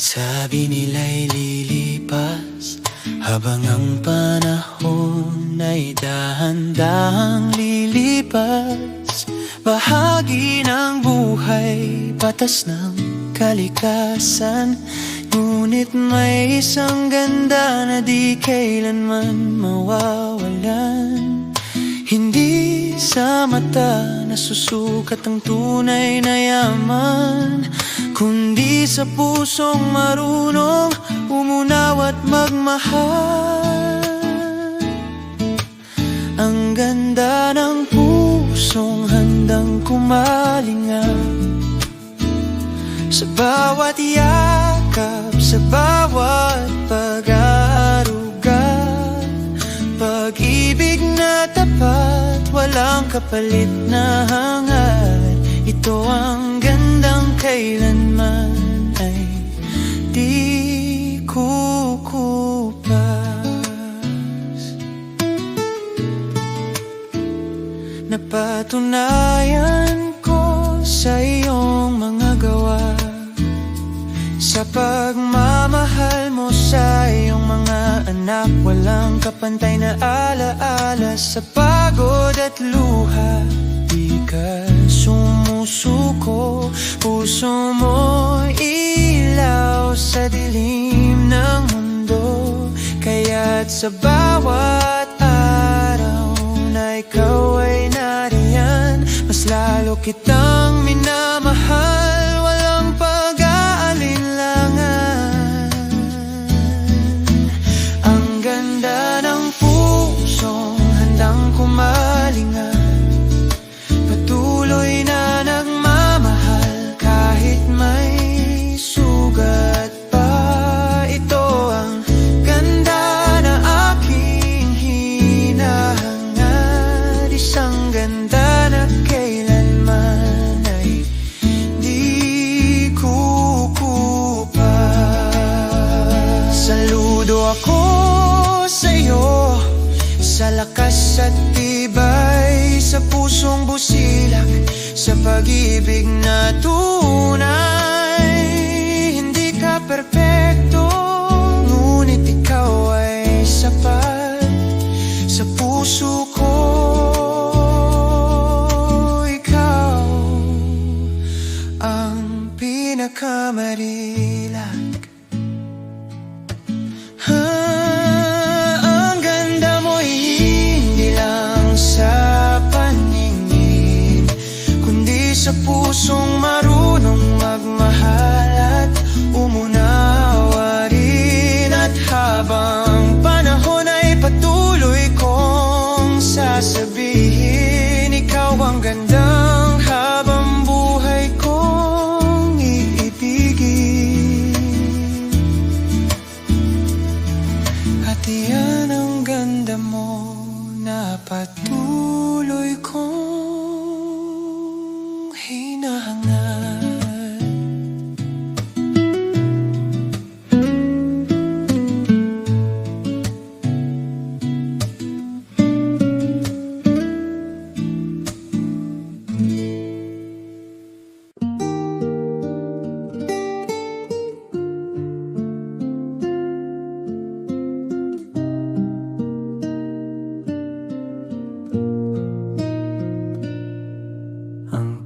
Sabi nila'y lilipas habang ang panahon ay dahan-dahang lilipas. Bahagi ng buhay, batas ng kalikasan. Ngunit may isang ganda na di kailanman mawawalan. Hindi sa mata nasusukat ang tunay na yaman, kundi sa pusong marunong umunaw at magmahal. Ang ganda ng pusong handang kumalingan sa bawat yakap, sa bawat pag-aaruga. Pag-ibig na tapat, walang kapalit na hangad. Ito ang gandang kailanman ay di kukupas. Napatunayan ko sa iyong mga gawa, sa pagmamahal mo sa iyong mga anak. Walang kapantay na alaala sa pagod at luha. Di ka sumusuko, puso mo ilaw sa dilim ng mundo. Kaya't sa bawat araw na ikaw ay nariyan, mas lalo kitang minamahal. Walang pag-aalinlangan. Ang ganda ng pusong handang kumalingan, patuloy na nagmamahal kahit may sugat pa. Ito ang ganda na aking hinahangad, isang ganda na kailanman ay di kukupas. Saludo ako sa'yo sa lakas at tibay, sa pusong busilak, sa pag-ibig na tunay. Hindi ka perpekto, ngunit ikaw ay sapat sa puso ko. Ikaw ang pinakamarilag. Ang ganda mo'y hindi lang sa paningin, kundi sa pusong marunong magmahal at umunawa rin. At habang panahon ay patuloy kong sasabihin, ikaw ang gandang habang buhay kong iibigin. At iyan ang ganda mo na patuloy kong hinahangad.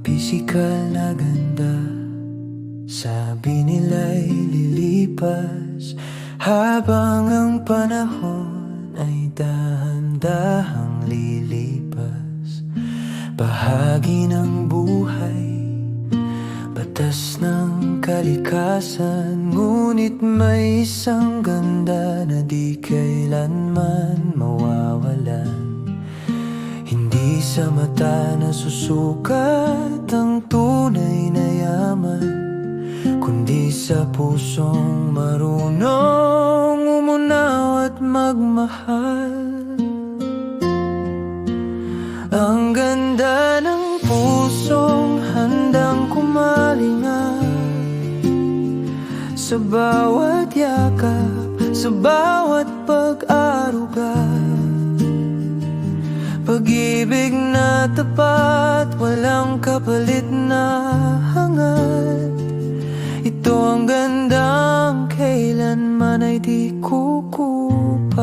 Pisikal na ganda, sabi nila'y lilipas habang ang panahon ay dahan-dahang lilipas. Bahagi ng buhay, batas ng kalikasan. Ngunit may isang ganda na di kailanman mawawalan. Hindi sa mata nasusukat ang tunay na yaman, kundi sa pusong marunong umunaw at magmahal. Ang ganda ng pusong handang kumalingan sa bawat yakap, sa bawat pag-aruga. Pag-ibig na tapat, walang kapalit na hangad. Ito ang gandang kailanman ay di kukupas.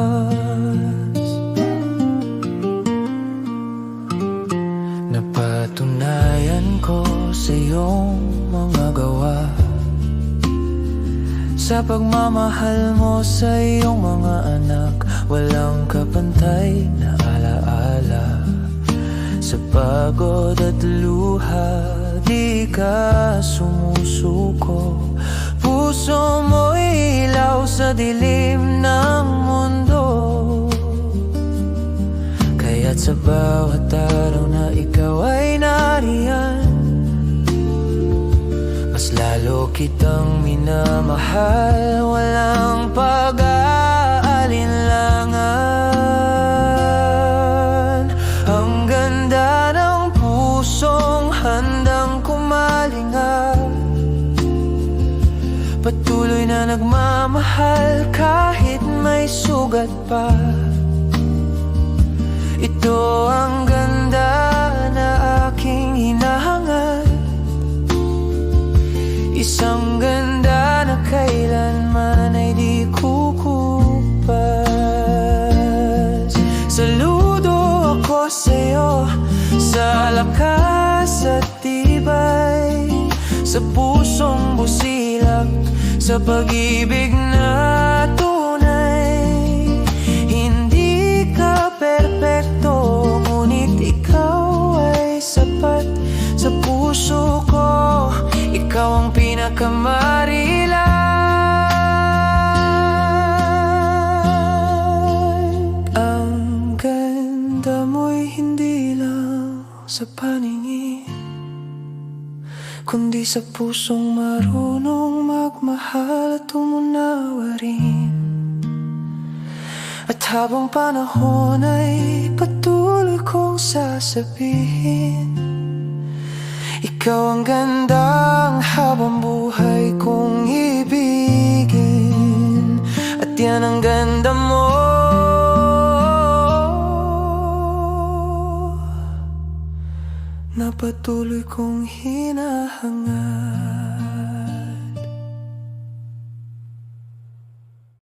Napatunayan ko sa iyong mga gawa, sa pagmamahal mo sa iyong mga anak, walang kapantay na alaala. Sa pagod at luha, di ka sumusuko. Puso mo'y ilaw sa dilim ng mundo, kaya't sa bawat araw na ikaw ay nariyan, mas lalo kitang minamahal. Walang pag-aalinlangan. Ang ganda ng pusong handang kumalinga, patuloy na nagmamahal kahit may sugat pa. Ito ang ganda na aking hinahangad, isang ganda na kailanman ay di kukupas. Saludo ako sa'yo sa lakas at tibay, sa pusong busilak, sa pag-ibig na tunay. Hindi ka perpekto, ngunit ikaw ay sapat sa puso ko. Ikaw ang pinakamarilag. Ang ganda mo'y hindi lang sa paningin, kundi sa pusong marunong magmahal at umunawa rin. At habang panahon ay patuloy kong sasabihin, ikaw ang gandang habang buhay kong ibigin. At yan ang ganda mo, na patuloy kong hinahangad.